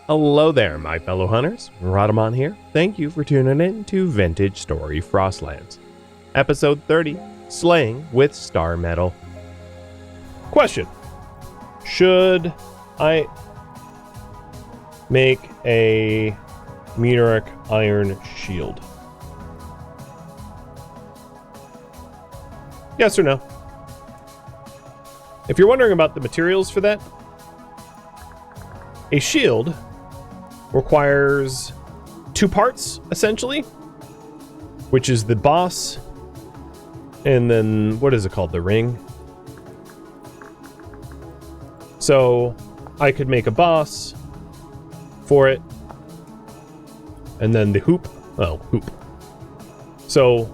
Hello there, my fellow hunters. Rhadamant here. Thank you for tuning in to Vintage Story Frostlands. Episode 30, Slaying with Star Metal. Question. Should I make a meteoric iron shield? Yes or no? If you're wondering about the materials for that, a shield requires two parts, essentially, which is the boss, and then, what is it called? The ring. So, I could make a boss for it, and then the hoop. Oh, hoop. So,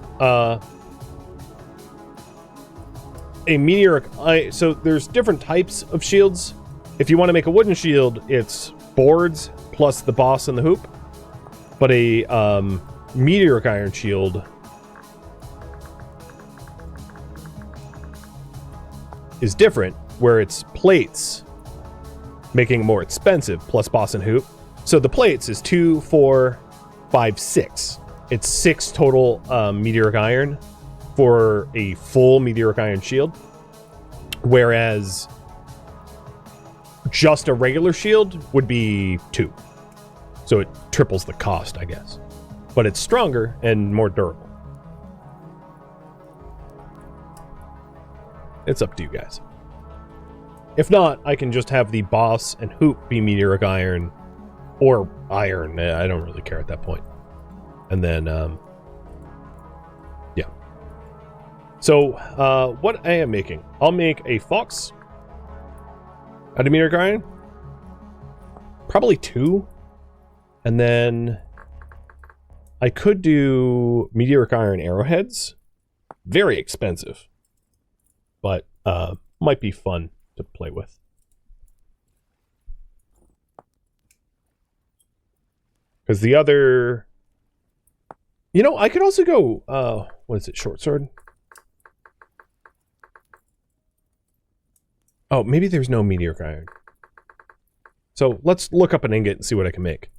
a meteoric... So, there's different types of shields. If you want to make a wooden shield, it's boards plus the boss and the hoop. But a meteoric iron shield is different, where it's plates, making it more expensive, plus boss and hoop. So the plates is 2, 4, 5, 6. It's 6 total meteoric iron for a full meteoric iron shield. Whereas just a regular shield would be 2. So it triples the cost, I guess. But it's stronger and more durable. It's up to you guys. If not, I can just have the boss and hoop be meteoric iron. Or iron. I don't really care at that point. And then, yeah. So, what I am making. I'll make a fox out of meteoric iron. Probably 2. And then I could do meteoric iron arrowheads. Very expensive. But might be fun to play with. Because the other... You know, I could also go... what is it? Short sword? Oh, maybe there's no meteoric iron. So let's look up an ingot and see what I can make.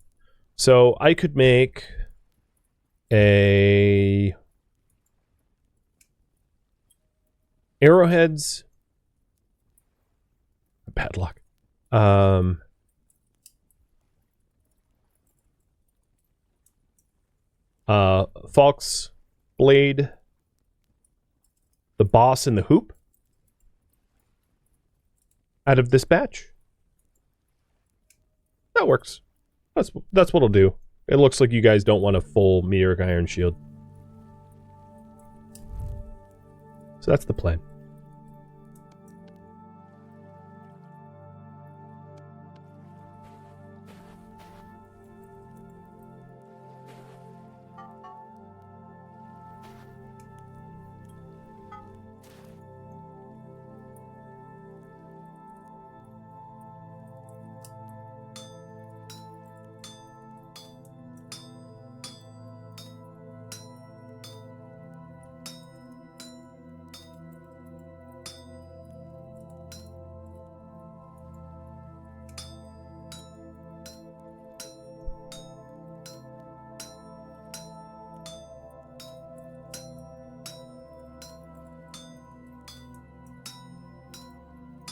So I could make a arrowheads. Bad luck. Fox blade. The boss and the hoop. Out of this batch. That works. That's what I'll do. It looks like you guys don't want a full meteoric iron shield. So that's the plan.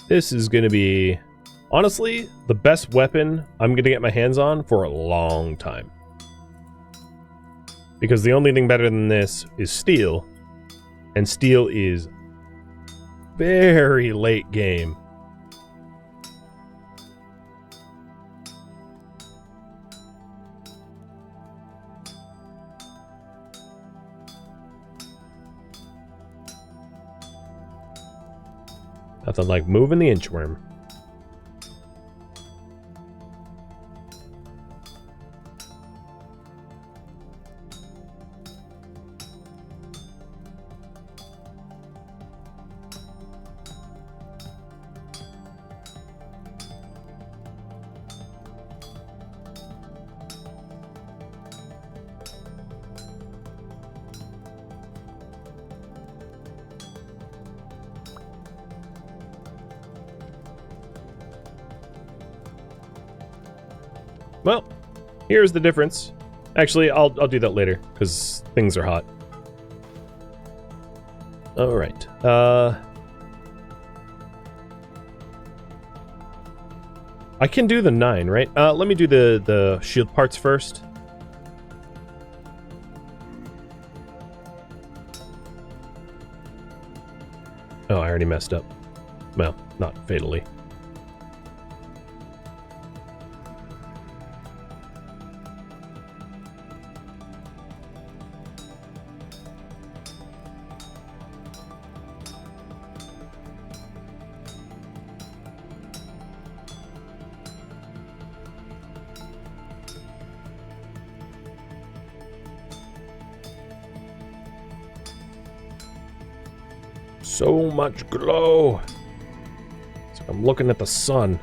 This is going to be, honestly, the best weapon I'm going to get my hands on for a long time. Because the only thing better than this is steel. And steel is very late game. Nothing like moving the inchworm. Well, here's the difference. Actually, I'll do that later, because things are hot. Alright. I can do the 9, right? Let me do the shield parts first. Oh, I already messed up. Well, not fatally. So much glow. It's like I'm looking at the sun.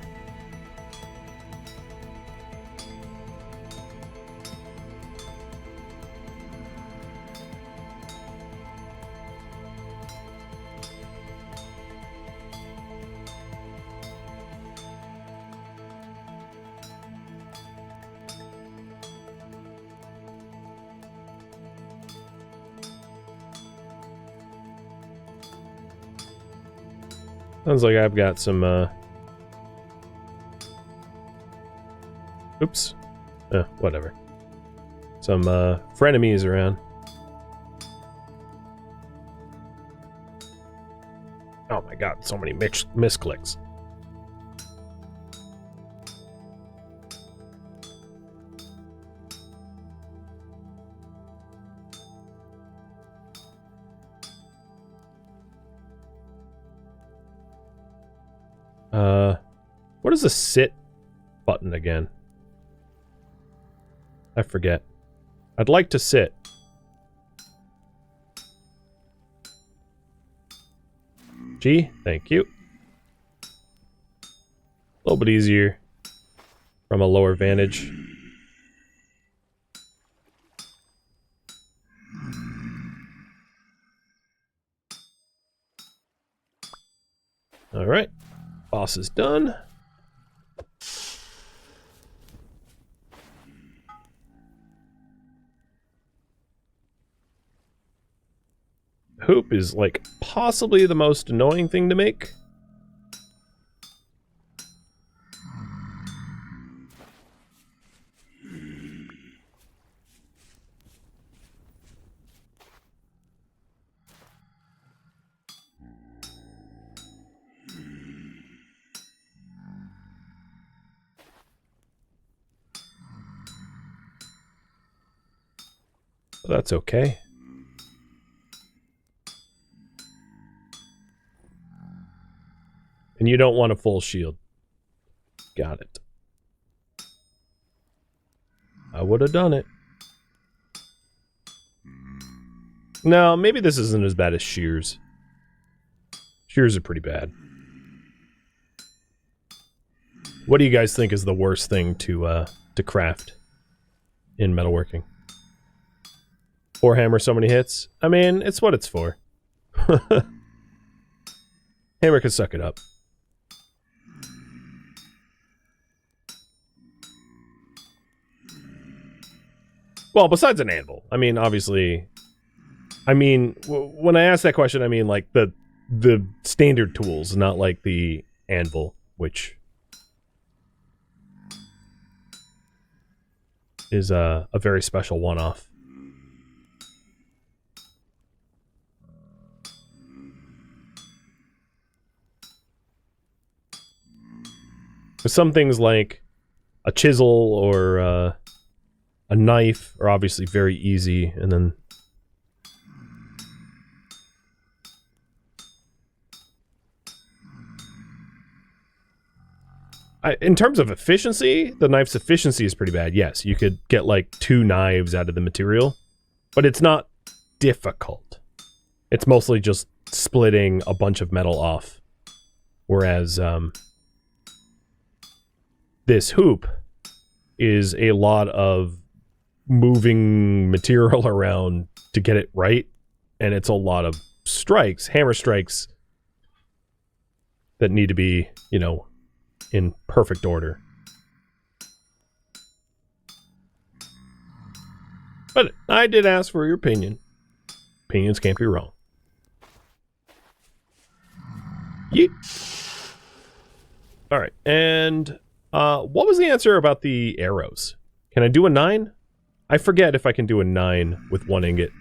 Sounds like I've got some, oops. Whatever. Some, frenemies around. Oh my god, so many misclicks. What is the sit button again? I forget. I'd like to sit. G, thank you. A little bit easier from a lower vantage. Alright. Boss is done. Hoop is, like, possibly the most annoying thing to make. That's okay. And you don't want a full shield. Got it. I would have done it. No, maybe this isn't as bad as shears. Shears are pretty bad. What do you guys think is the worst thing to craft in metalworking? 4 hammer, so many hits? I mean, it's what it's for. Hammer can suck it up. Well, besides an anvil. I mean, obviously... I mean, when I ask that question, I mean, like, the standard tools, not like the anvil, which... is a very special one-off. Some things like a chisel or a knife are obviously very easy, and then in terms of efficiency, the knife's efficiency is pretty bad. Yes, you could get like 2 knives out of the material, but it's not difficult. It's mostly just splitting a bunch of metal off, whereas this hoop is a lot of moving material around to get it right, and it's a lot of strikes, hammer strikes, that need to be, you know, in perfect order. But I did ask for your opinion. Opinions can't be wrong. Yeet. All right, and what was the answer about the arrows? Can I do a 9? I forget if I can do a 9 with 1 ingot.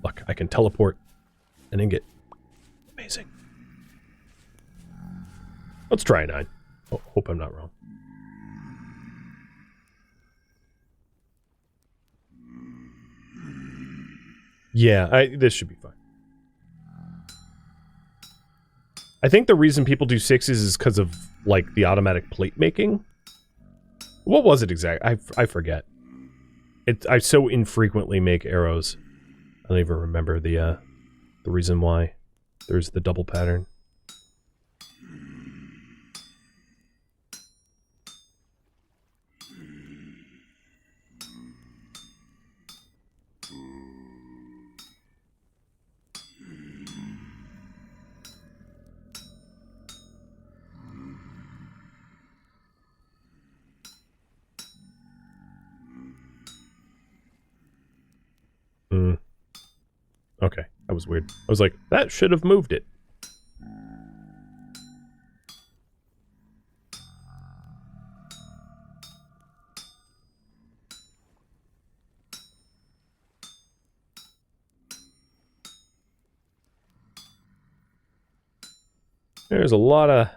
Look, I can teleport an ingot. Amazing. Let's try a 9. Oh, hope I'm not wrong. Yeah, this should be fine. I think the reason people do 6s is because of, like, the automatic plate making. What was it exactly? I forget. I so infrequently make arrows. I don't even remember the reason why there's the double pattern. Okay, that was weird. I was like, that should have moved it. There's a lot of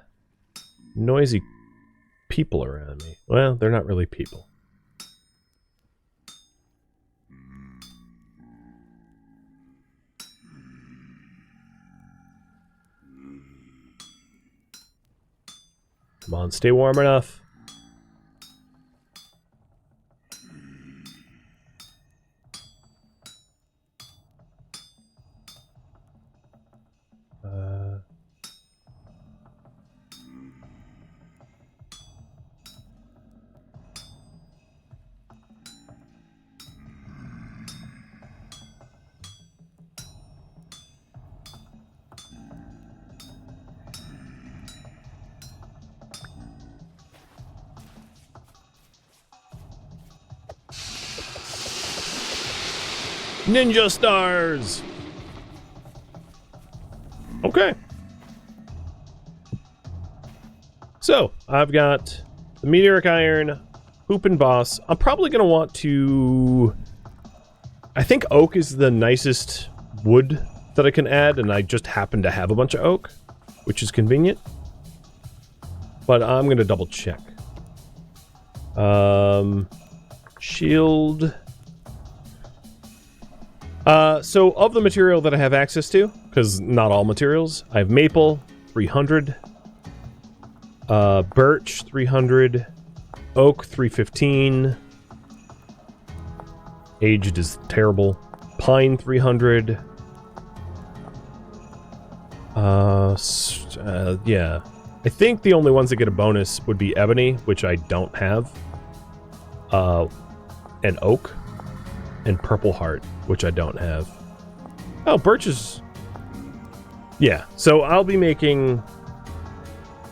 noisy people around me. Well, they're not really people. Come on, stay warm enough. Ninja stars! Okay. So, I've got the meteoric iron, hoop and boss. I'm probably going to want to... I think oak is the nicest wood that I can add, and I just happen to have a bunch of oak, which is convenient. But I'm going to double check. Shield... so of the material that I have access to, because not all materials, I have maple, 300, birch, 300, oak, 315, aged is terrible, pine, 300, yeah, I think the only ones that get a bonus would be ebony, which I don't have, and oak, and purple heart, which I don't have. Oh, birch is... Yeah, so I'll be making...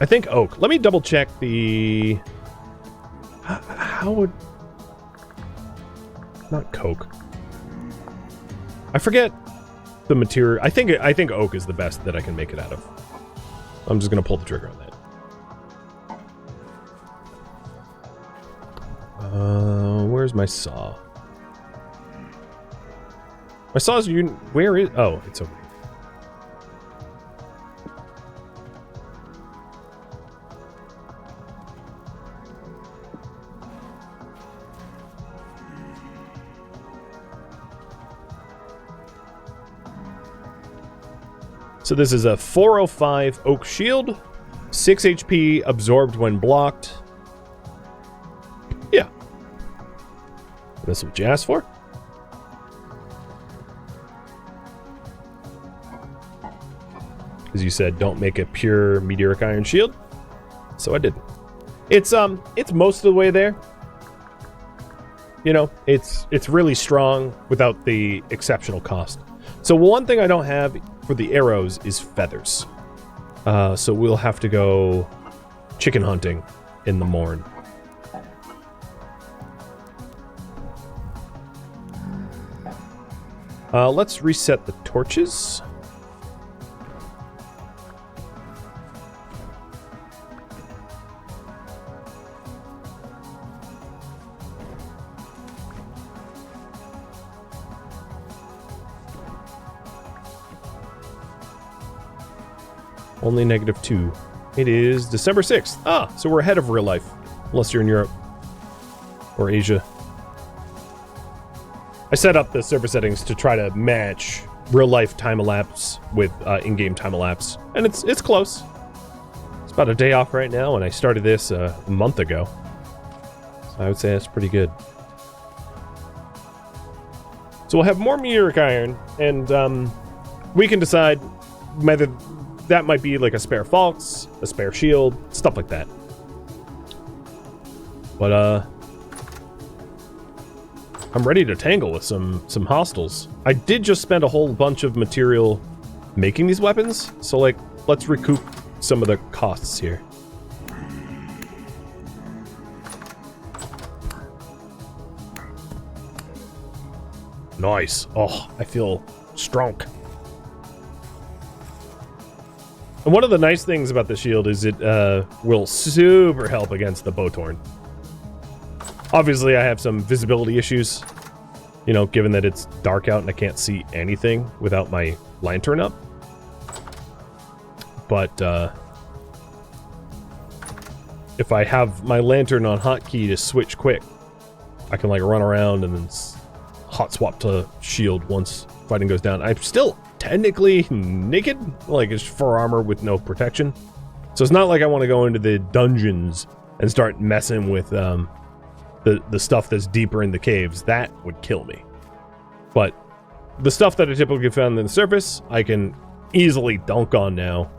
I think oak. Let me double check the... How would... Not coke. I forget the material. I think oak is the best that I can make it out of. I'm just gonna pull the trigger on that. Where's my saw? My saw's where is... Oh, it's over here. So this is a 405 oak shield, 6 HP absorbed when blocked. Yeah. That's what you asked for. As you said, don't make a pure meteoric iron shield. So I did. It's most of the way there. You know, it's really strong without the exceptional cost. So one thing I don't have for the arrows is feathers. So we'll have to go chicken hunting in the morn. Let's reset the torches. Only -2. It is December 6th. Ah, so we're ahead of real life. Unless you're in Europe. Or Asia. I set up the server settings to try to match real-life time-elapse with in-game time-elapse. And it's close. It's about a day off right now, and I started this a month ago. So I would say that's pretty good. So we'll have more meteoric iron, and we can decide whether that might be like a spare Falx, a spare shield, stuff like that. But, I'm ready to tangle with some hostiles. I did just spend a whole bunch of material making these weapons, so, like, let's recoup some of the costs here. Nice. Oh, I feel strong. And one of the nice things about the shield is it will super help against the Bowtorn. Obviously, I have some visibility issues, you know, given that it's dark out and I can't see anything without my lantern up. But if I have my lantern on hotkey to switch quick, I can like run around and then hot swap to shield once fighting goes down. I'm still technically naked, like it's fur armor with no protection. So it's not like I want to go into the dungeons and start messing with the stuff that's deeper in the caves. That would kill me. But the stuff that I typically found on the surface, I can easily dunk on now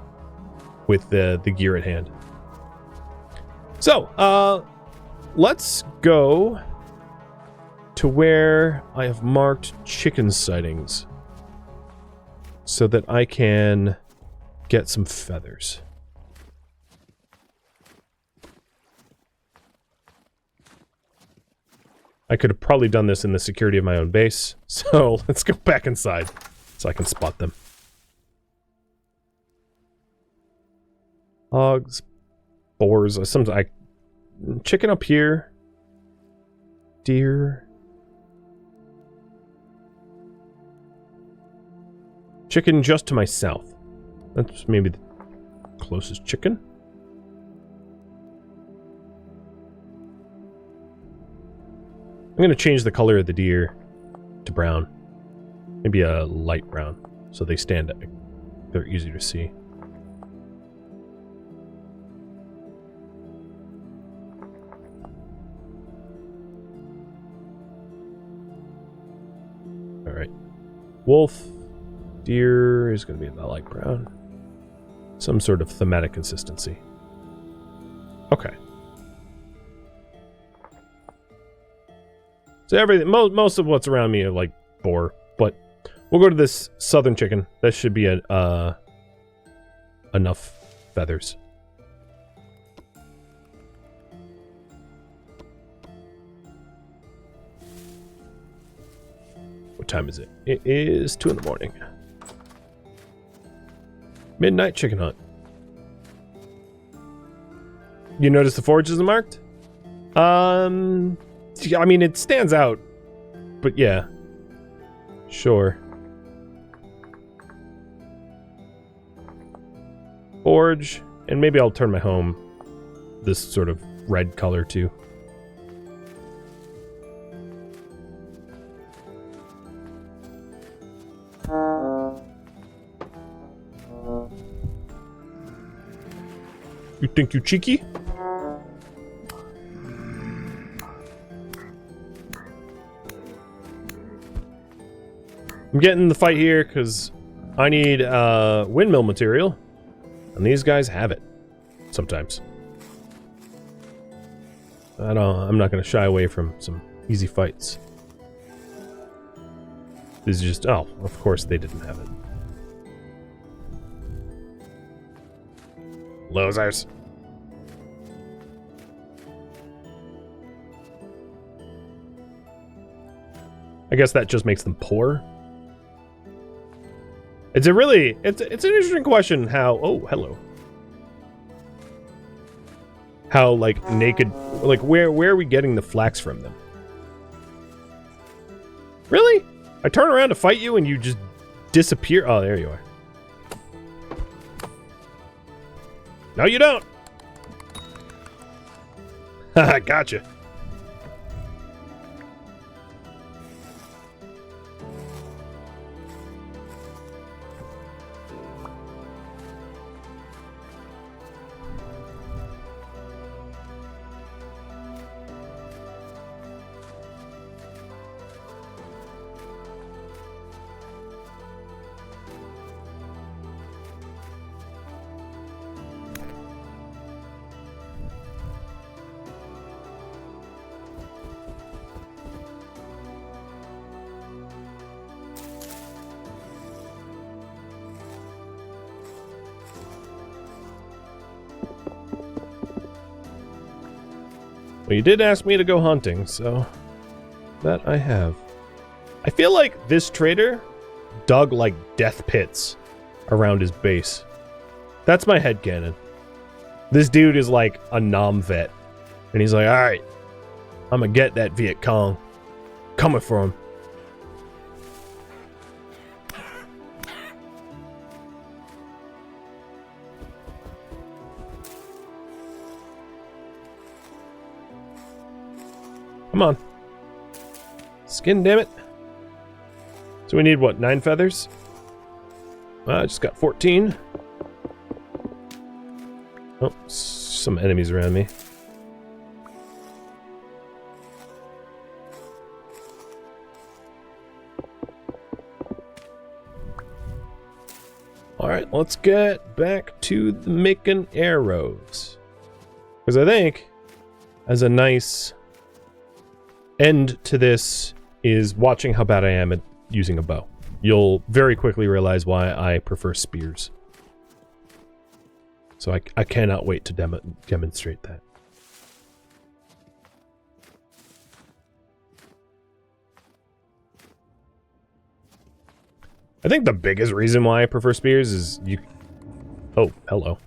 with the gear at hand. So, let's go to where I have marked chicken sightings so that I can get some feathers. I could have probably done this in the security of my own base, so let's go back inside so I can spot them. Hogs, boars, chicken up here, deer, chicken just to my south. That's maybe the closest chicken. I'm going to change the color of the deer to brown. Maybe a light brown, so they stand out. They're easy to see. Alright. Wolf. Deer is going to be the light brown. Some sort of thematic consistency. Okay. So everything, most of what's around me are like boar, but we'll go to this southern chicken. That should be enough feathers. What time is it? It is 2 in the morning. Midnight chicken hunt. You notice the forage isn't marked? I mean, it stands out, but yeah. Sure. Forge, and maybe I'll turn my home this sort of red color too. You think you cheeky? I'm getting in the fight here because I need windmill material, and these guys have it sometimes. I'm not going to shy away from some easy fights. This is just, oh, of course they didn't have it. Losers. I guess that just makes them poor. It's an interesting question how, oh, hello. How, like, naked, like, where are we getting the flax from them? Really? I turn around to fight you and you just disappear? Oh, there you are. No, you don't. Haha, gotcha. Well, you did ask me to go hunting, so that I have. I feel like this trader dug, like, death pits around his base. That's my headcanon. This dude is like a Nam vet. And he's like, alright, I'm gonna get that Viet Cong. Coming for him. Come on. Skin, damn it. So we need, what, 9 feathers? I just got 14. Oh, some enemies around me. Alright, let's get back to making arrows. Because I think, as a nice end to this, is watching how bad I am at using a bow. You'll very quickly realize why I prefer spears. So I cannot wait to demonstrate that. I think the biggest reason why I prefer spears is you... Oh, hello.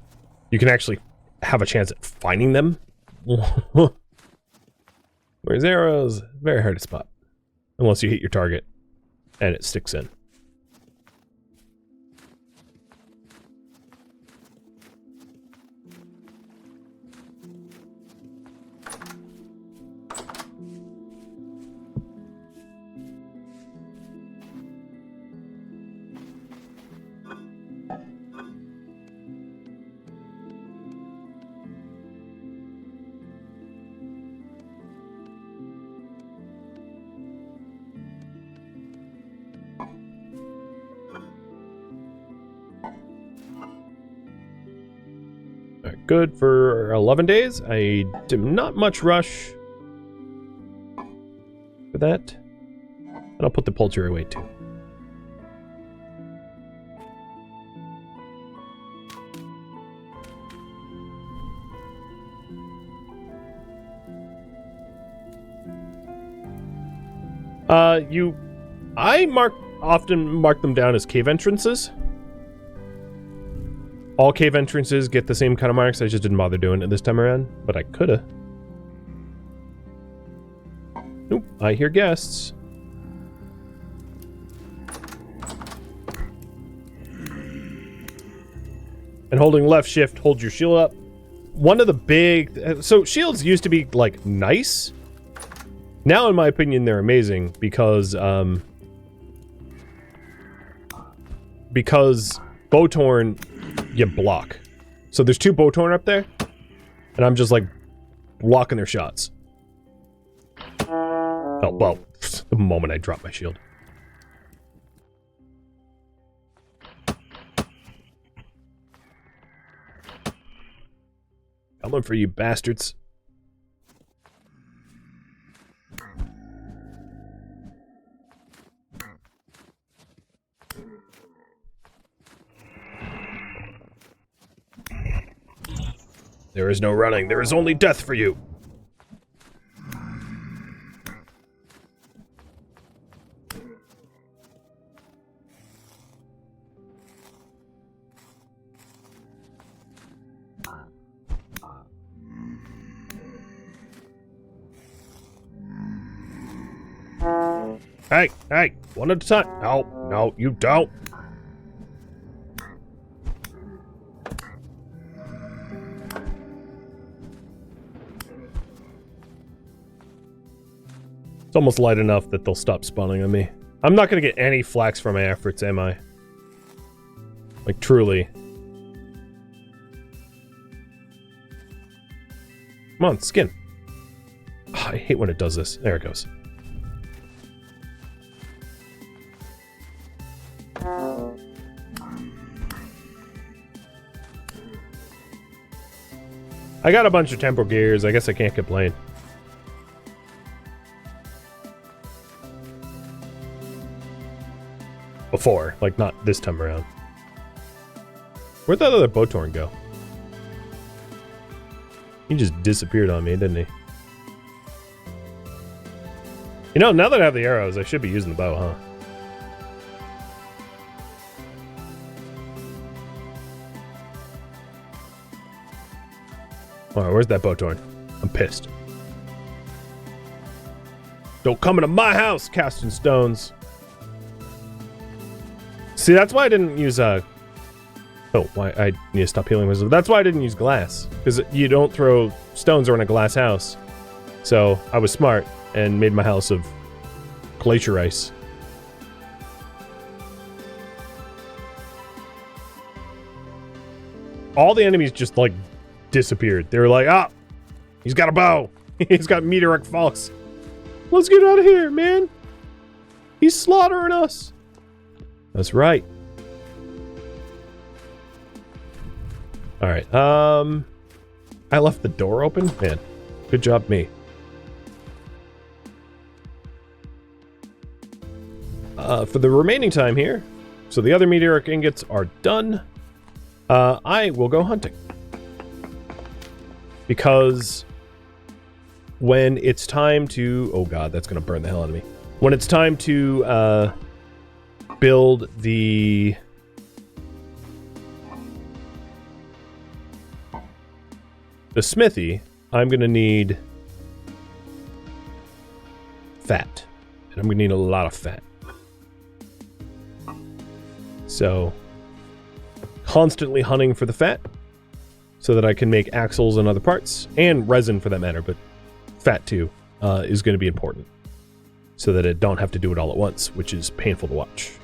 You can actually have a chance at finding them. Whereas arrows, very hard to spot. Unless you hit your target and it sticks in. Good for 11 days. I do not much rush for that. And I'll put the poultry away too. I often mark them down as cave entrances. All cave entrances get the same kind of marks. I just didn't bother doing it this time around, but I coulda. Nope, I hear guests. And holding left shift holds your shield up. One of the big... So shields used to be, like, nice. Now, in my opinion, they're amazing because Bowtorn, you block. So there's 2 Bowtorn up there, and I'm just, like, blocking their shots. Oh, well, the moment I drop my shield. Coming for you, bastards. There is no running. There is only death for you. Hey, hey, one at a time. No, no, you don't. It's almost light enough that they'll stop spawning on me. I'm not gonna get any flax for my efforts, am I? Like, truly. Come on, skin. Oh, I hate when it does this. There it goes. I got a bunch of temporal gears. I guess I can't complain. Before, like, not this time around. Where'd that other Botorn go? He just disappeared on me, didn't he? You know, now that I have the arrows, I should be using the bow, huh? Alright, where's that Botorn? I'm pissed. Don't come into my house, casting stones. See, that's why I didn't use, oh, why I need to stop healing myself. That's why I didn't use glass. Because you don't throw stones around a glass house. So, I was smart and made my house of glacier ice. All the enemies just, like, disappeared. They were like, ah, he's got a bow. He's got meteoric faults. Let's get out of here, man. He's slaughtering us. That's right. Alright, I left the door open? Man, good job me. For the remaining time here, so the other meteoric ingots are done, I will go hunting. Because when it's time to... Oh god, that's gonna burn the hell out of me. When it's time to, build the smithy, I'm gonna need fat, and I'm gonna need a lot of fat. So, constantly hunting for the fat so that I can make axles and other parts, and resin for that matter, but fat too is going to be important so that I don't have to do it all at once, which is painful to watch.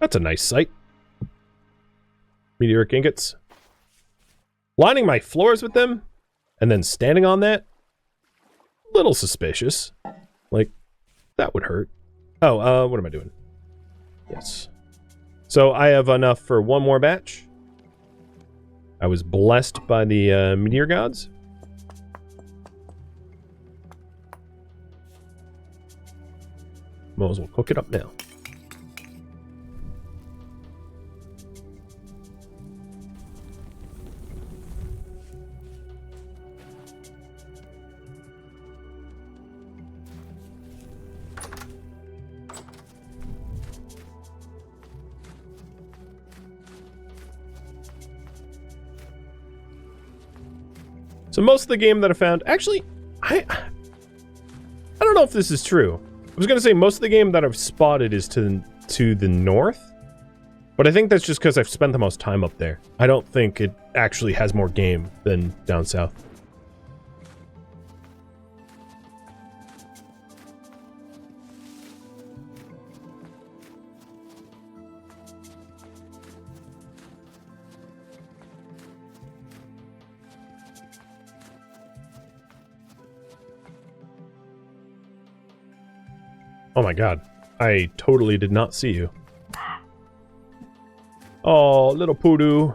That's a nice sight. Meteoric ingots. Lining my floors with them, and then standing on that? Little suspicious. Like, that would hurt. Oh, what am I doing? Yes. So, I have enough for one more batch. I was blessed by the meteor gods. Might as well cook it up now. So most of the game that I found... Actually, I don't know if this is true. I was going to say most of the game that I've spotted is to the north. But I think that's just because I've spent the most time up there. I don't think it actually has more game than down south. Oh my god, I totally did not see you. Oh, little poodoo.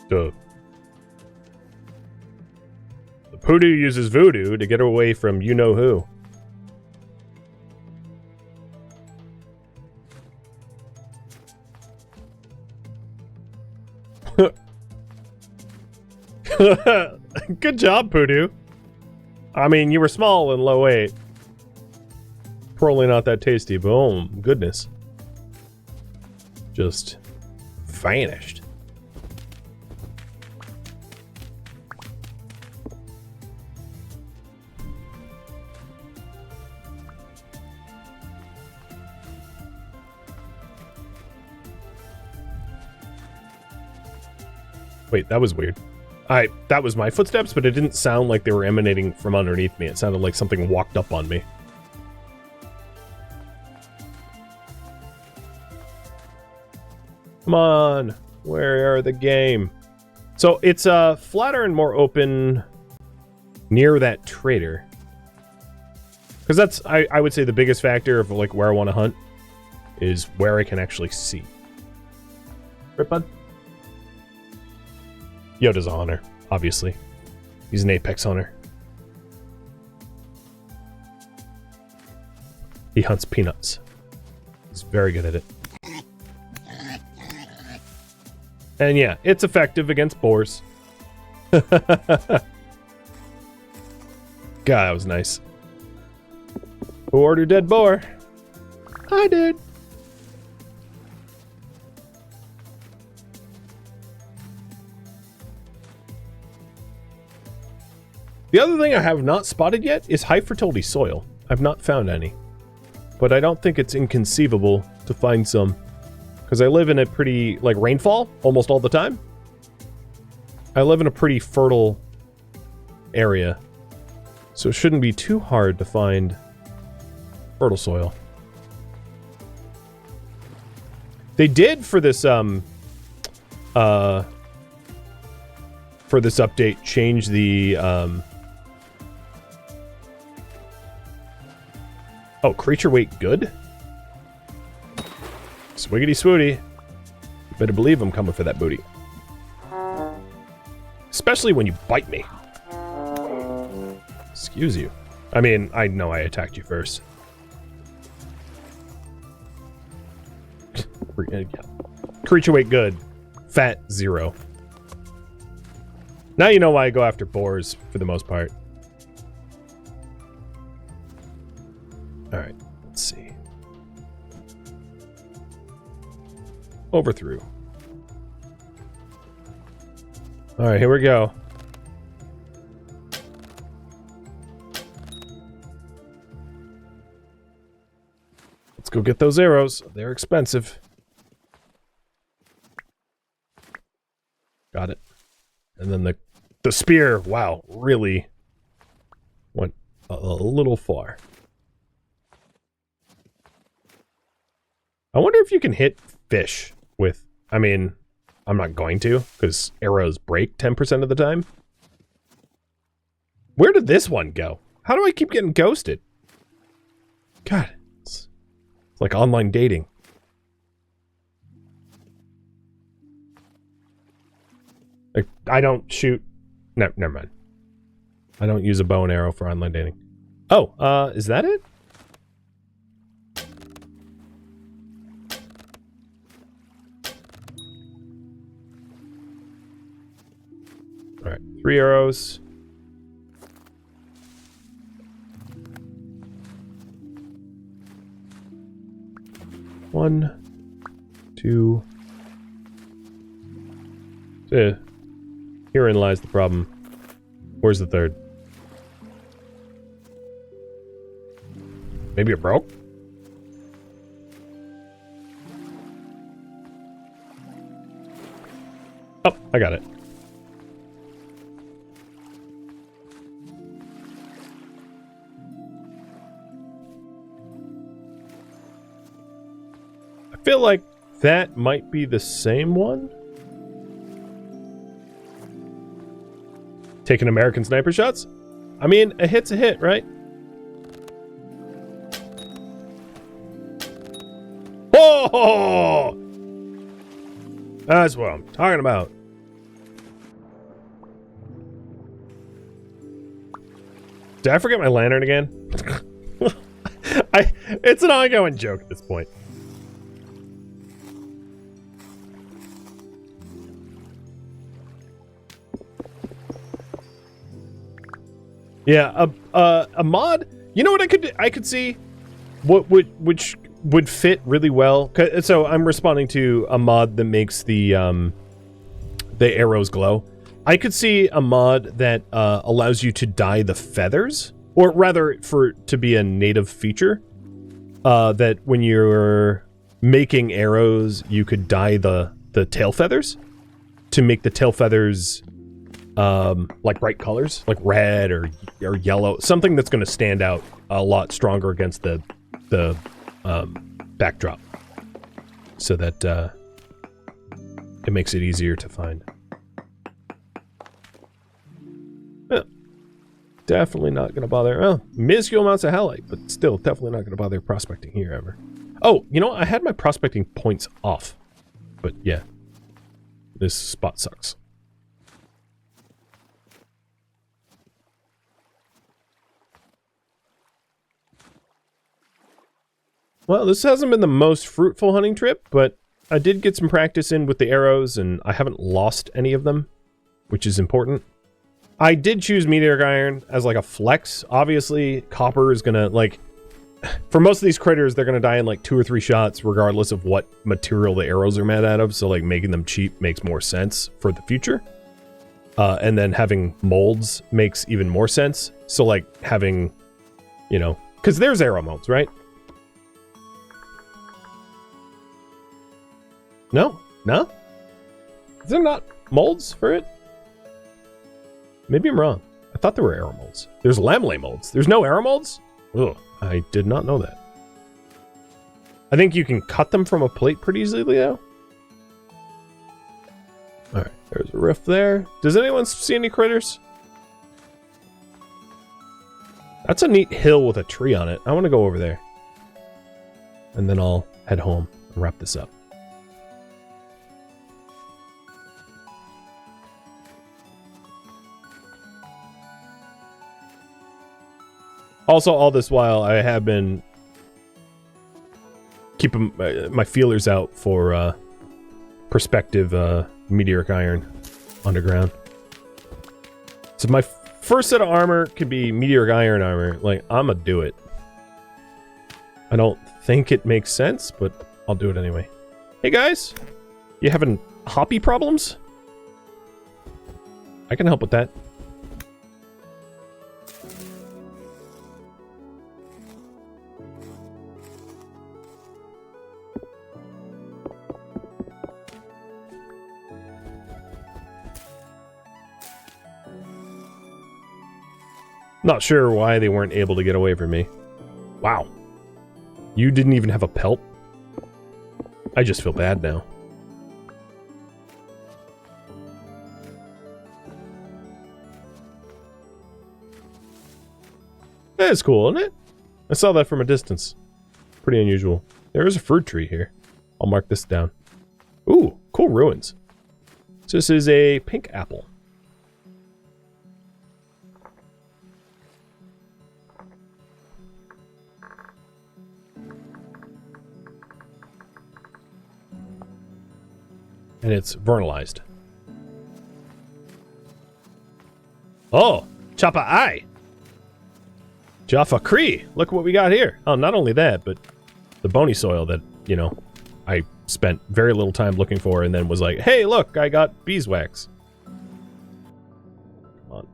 Duh. The poodoo uses voodoo to get away from you-know-who. Good job, Poodoo. I mean, you were small and low weight. Probably not that tasty, but oh, goodness. just vanished. Wait, that was weird. That was my footsteps, but it didn't sound like they were emanating from underneath me. It sounded like something walked up on me. Come on, where are the game? So it's flatter and more open near that trader. Because that's, I would say, the biggest factor of like where I want to hunt is where I can actually see. Right, bud? Yoda's a hunter, obviously. He's an apex hunter. He hunts peanuts. He's very good at it. And yeah, it's effective against boars. God, that was nice. Who ordered dead boar? I did. The other thing I have not spotted yet is high fertility soil. I've not found any. But I don't think it's inconceivable to find some. Because I live in a pretty, like, rainfall almost all the time. I live in a pretty fertile area. So it shouldn't be too hard to find fertile soil. They did for this, update, change the, oh, creature weight good? Swiggity swooty. You better believe I'm coming for that booty. Especially when you bite me. Excuse you. I mean, I know I attacked you first. Creature weight good. Fat 0. Now you know why I go after boars for the most part. Alright, let's see. Overthrew. Alright, here we go. Let's go get those arrows. They're expensive. Got it. And then the spear, wow, really went a little far. I wonder if you can hit fish with, I mean, I'm not going to, because arrows break 10% of the time. Where did this one go? How do I keep getting ghosted? God, it's like online dating. Like, I don't shoot. No, never mind. I don't use a bow and arrow for online dating. Oh, is that it? All right, 3 arrows. One, two. Herein lies the problem. Where's the third? Maybe it broke? Oh, I got it. I feel like that might be the same one. Taking American sniper shots? I mean, a hit's a hit, right? Oh! That's what I'm talking about. Did I forget my lantern again? It's an ongoing joke at this point. Yeah, a mod. You know what I could see? Which would fit really well. So I'm responding to a mod that makes the arrows glow. I could see a mod that allows you to dye the feathers, or rather for to be a native feature, that when you're making arrows, you could dye the tail feathers to make the tail feathers like bright colors, like red or yellow, something that's going to stand out a lot stronger against the backdrop, so that it makes it easier to find. Yeah. Definitely not going to bother. Oh, minuscule amounts of halite, but still definitely not going to bother prospecting here ever. Oh, you know, I had my prospecting points off, but yeah, this spot sucks. Well, this hasn't been the most fruitful hunting trip, but I did get some practice in with the arrows, and I haven't lost any of them, which is important. I did choose meteoric iron as like a flex. Obviously, copper is gonna, like, for most of these critters, they're gonna die in like 2 or 3 shots, regardless of what material the arrows are made out of. So like making them cheap makes more sense for the future. And then having molds makes even more sense. So like having, you know, because there's arrow molds, right? No? No? Is there not molds for it? Maybe I'm wrong. I thought there were arrow molds. There's lamellate molds. There's no arrow molds? Ugh, I did not know that. I think you can cut them from a plate pretty easily, though. Alright, there's a rift there. Does anyone see any critters? That's a neat hill with a tree on it. I want to go over there. And then I'll head home and wrap this up. Also, all this while, I have been keeping my feelers out for prospective meteoric iron underground. So my first set of armor could be meteoric iron armor. Like, I'm gonna do it. I don't think it makes sense, but I'll do it anyway. Hey guys, you having hoppy problems? I can help with that. Not sure why they weren't able to get away from me. Wow. You didn't even have a pelt? I just feel bad now. That is cool, isn't it? I saw that from a distance. Pretty unusual. There is a fruit tree here. I'll mark this down. Ooh, cool ruins. So this is a pink apple. And it's vernalized. Oh, Choppa Eye. Jaffa Cree. Look what we got here. Oh, not only that, but the bony soil that, you know, I spent very little time looking for and then was like, hey, look, I got beeswax. Come on.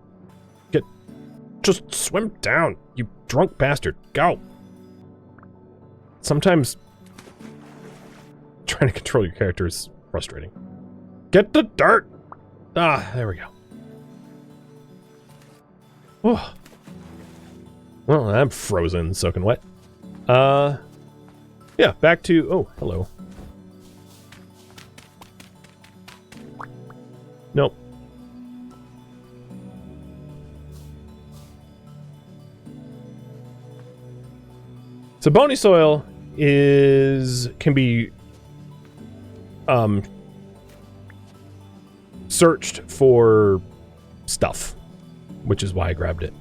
Just swim down, you drunk bastard. Go. Sometimes trying to control your character is frustrating. Get the dirt! Ah, there we go. Oh. Well, I'm frozen, soaking wet. Yeah, back to... Oh, hello. Nope. So bony soil can be searched for stuff, which is why I grabbed it.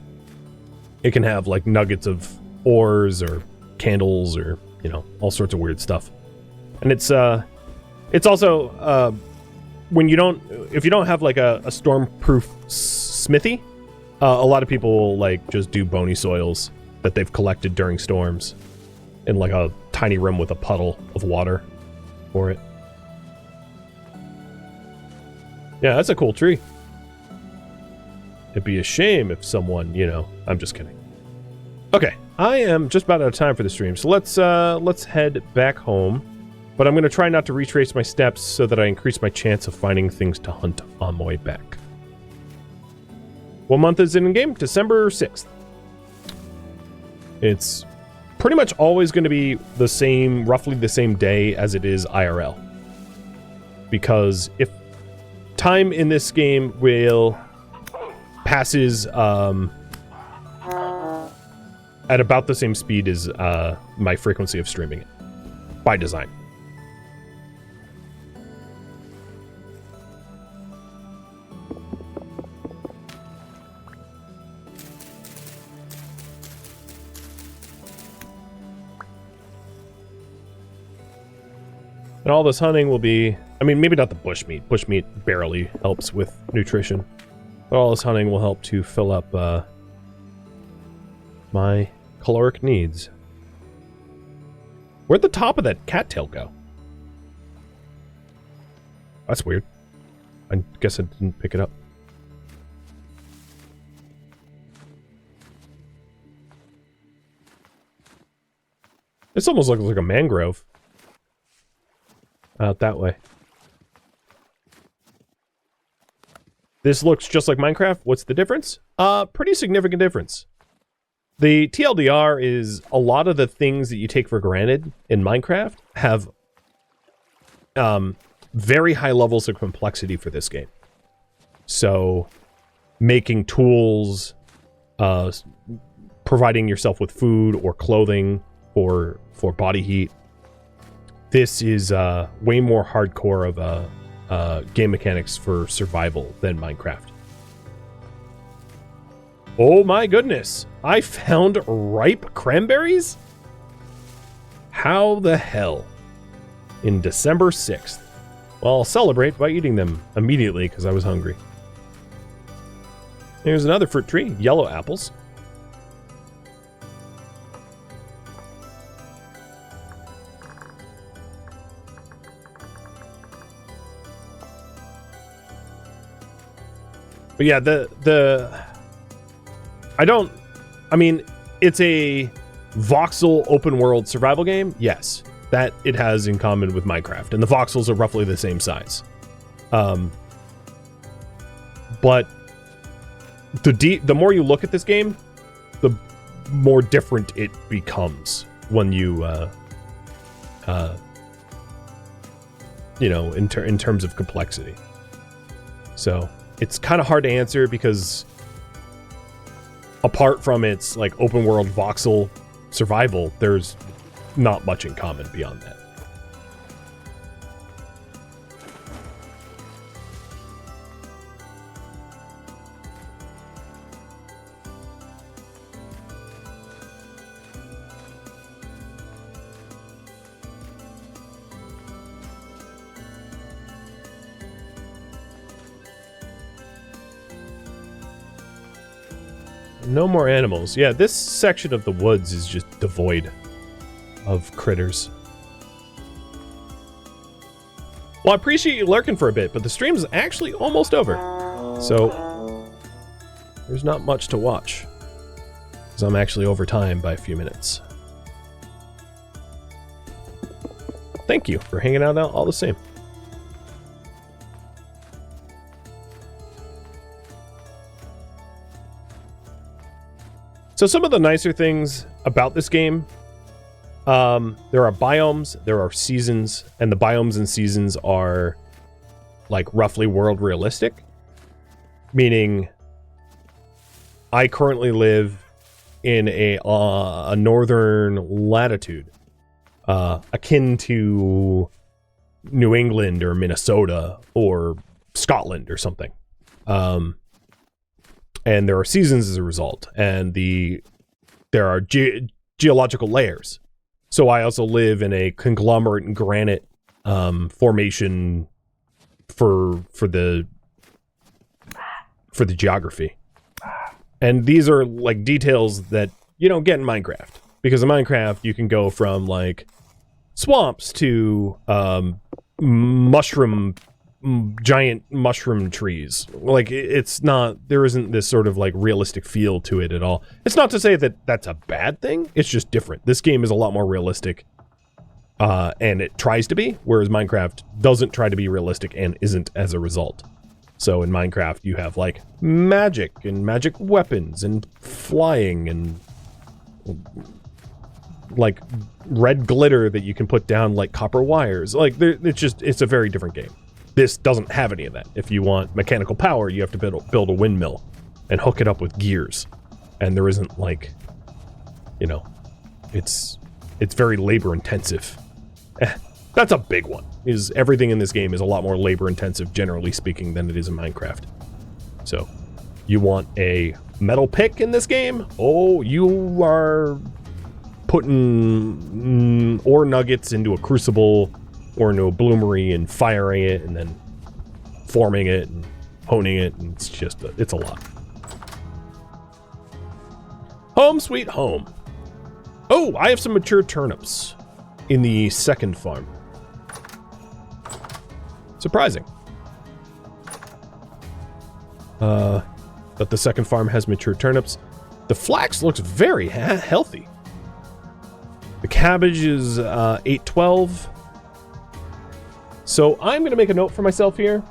It can have like nuggets of ores or candles or, you know, all sorts of weird stuff. And it's also if you don't have like a storm-proof smithy, a lot of people will like just do bony soils that they've collected during storms in like a tiny room with a puddle of water for it. Yeah, that's a cool tree. It'd be a shame if someone, you know... I'm just kidding. Okay, I am just about out of time for the stream, so let's head back home. But I'm going to try not to retrace my steps so that I increase my chance of finding things to hunt on my way back. What month is it in game? December 6th. It's pretty much always going to be the same, roughly the same day as it is IRL. Because if time in this game passes at about the same speed as my frequency of streaming it, by design. And all this hunting will be... I mean, maybe not the bushmeat. Bushmeat barely helps with nutrition. But all this hunting will help to fill up my caloric needs. Where'd the top of that cattail go? That's weird. I guess I didn't pick it up. This almost looks like a mangrove. Out that way. This looks just like Minecraft. What's the difference? Pretty significant difference. The TLDR is a lot of the things that you take for granted in Minecraft have very high levels of complexity for this game. So, making tools, providing yourself with food or clothing for body heat. This is way more hardcore of game mechanics for survival than Minecraft. Oh my goodness! I found ripe cranberries? How the hell? In December 6th. Well, I'll celebrate by eating them immediately because I was hungry. Here's another fruit tree. Yellow apples. But yeah, I mean, it's a voxel open world survival game. Yes, that it has in common with Minecraft, and the voxels are roughly the same size. But the more you look at this game, the more different it becomes when you, you know, in terms of complexity. So it's kind of hard to answer because apart from its like open world voxel survival, there's not much in common beyond that. No more animals. Yeah, this section of the woods is just devoid of critters. Well, I appreciate you lurking for a bit, but the stream's actually almost over. So, there's not much to watch. Because I'm actually over time by a few minutes. Thank you for hanging out all the same. So some of the nicer things about this game, there are biomes, there are seasons, and the biomes and seasons are like roughly world realistic. Meaning, I currently live in a northern latitude, akin to New England or Minnesota or Scotland or something. And there are seasons as a result, and there are geological layers. So I also live in a conglomerate and granite formation for the geography. And these are like details that you don't get in Minecraft, because in Minecraft you can go from like swamps to giant mushroom trees. Like, it's not, there isn't this sort of like realistic feel to it at all. It's not to say that that's a bad thing, it's just different. This game is a lot more realistic, and it tries to be, whereas Minecraft doesn't try to be realistic and isn't as a result. So in Minecraft you have like magic and magic weapons and flying and like red glitter that you can put down like copper wires. Like, it's a very different game. This doesn't have any of that. If you want mechanical power, you have to build a windmill and hook it up with gears. And there isn't like, you know, it's very labor intensive. That's a big one. Is everything in this game is a lot more labor intensive, generally speaking, than it is in Minecraft. So, you want a metal pick in this game? Oh, you are putting ore nuggets into a crucible or into a bloomery and firing it and then forming it and honing it, and it's just it's a lot. Home sweet home. Oh, I have some mature turnips in the second farm. Surprising. But the second farm has mature turnips. The flax looks very healthy. The cabbage is 812. So I'm going to make a note for myself here.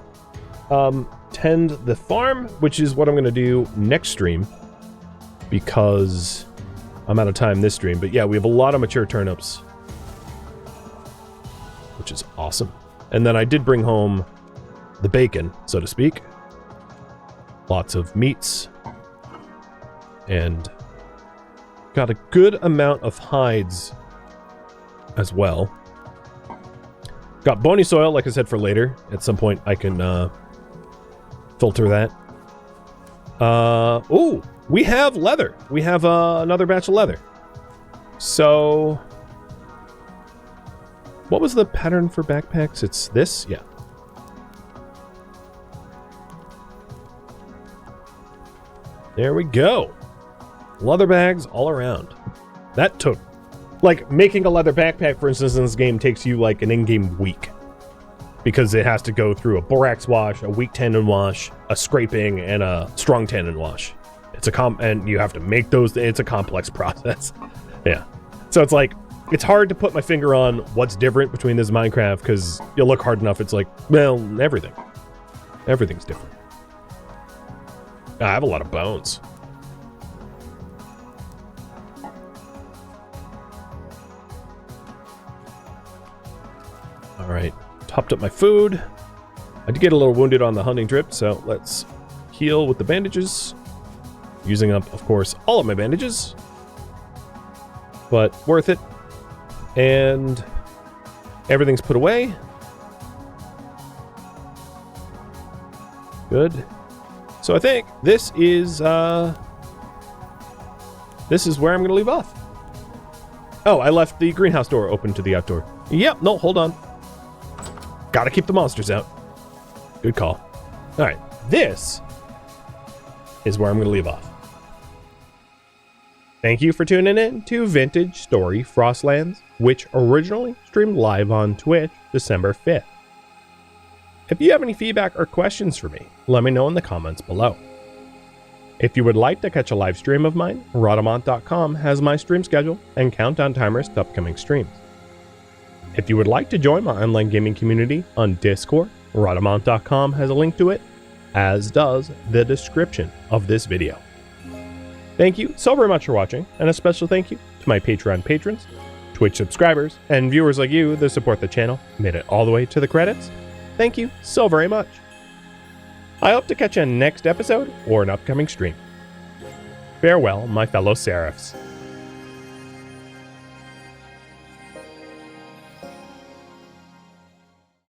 Tend the farm, which is what I'm going to do next stream, because I'm out of time this stream. But yeah, we have a lot of mature turnips, which is awesome. And then I did bring home the bacon, so to speak. Lots of meats. And got a good amount of hides as well. Got bony soil, like I said, for later. At some point I can filter that. Oh, we have leather. We have another batch of leather. So, what was the pattern for backpacks? It's this? Yeah. There we go. Leather bags all around. That took, like, making a leather backpack, for instance, in this game takes you like an in-game week, because it has to go through a borax wash, a weak tannin wash, a scraping, and a strong tannin wash. It's and you have to make those. It's a complex process. Yeah. So it's like, it's hard to put my finger on what's different between this and Minecraft, because you look hard enough, it's like, well, everything. Everything's different. I have a lot of bones. Alright, topped up my food. I did get a little wounded on the hunting trip, so let's heal with the bandages. Using up, of course, all of my bandages. But worth it. And everything's put away. Good. So I think this is where I'm going to leave off. Oh, I left the greenhouse door open to the outdoor. Yep, no, hold on. Gotta keep the monsters out. Good call. Alright, this is where I'm going to leave off. Thank you for tuning in to Vintage Story Frostlands, which originally streamed live on Twitch December 5th. If you have any feedback or questions for me, let me know in the comments below. If you would like to catch a live stream of mine, Rhadamant.com has my stream schedule and countdown timers to upcoming streams. If you would like to join my online gaming community on Discord, Rhadamant.com has a link to it, as does the description of this video. Thank you so very much for watching, and a special thank you to my Patreon patrons, Twitch subscribers, and viewers like you that support the channel, made it all the way to the credits. Thank you so very much. I hope to catch you in next episode or an upcoming stream. Farewell, my fellow Seraphs.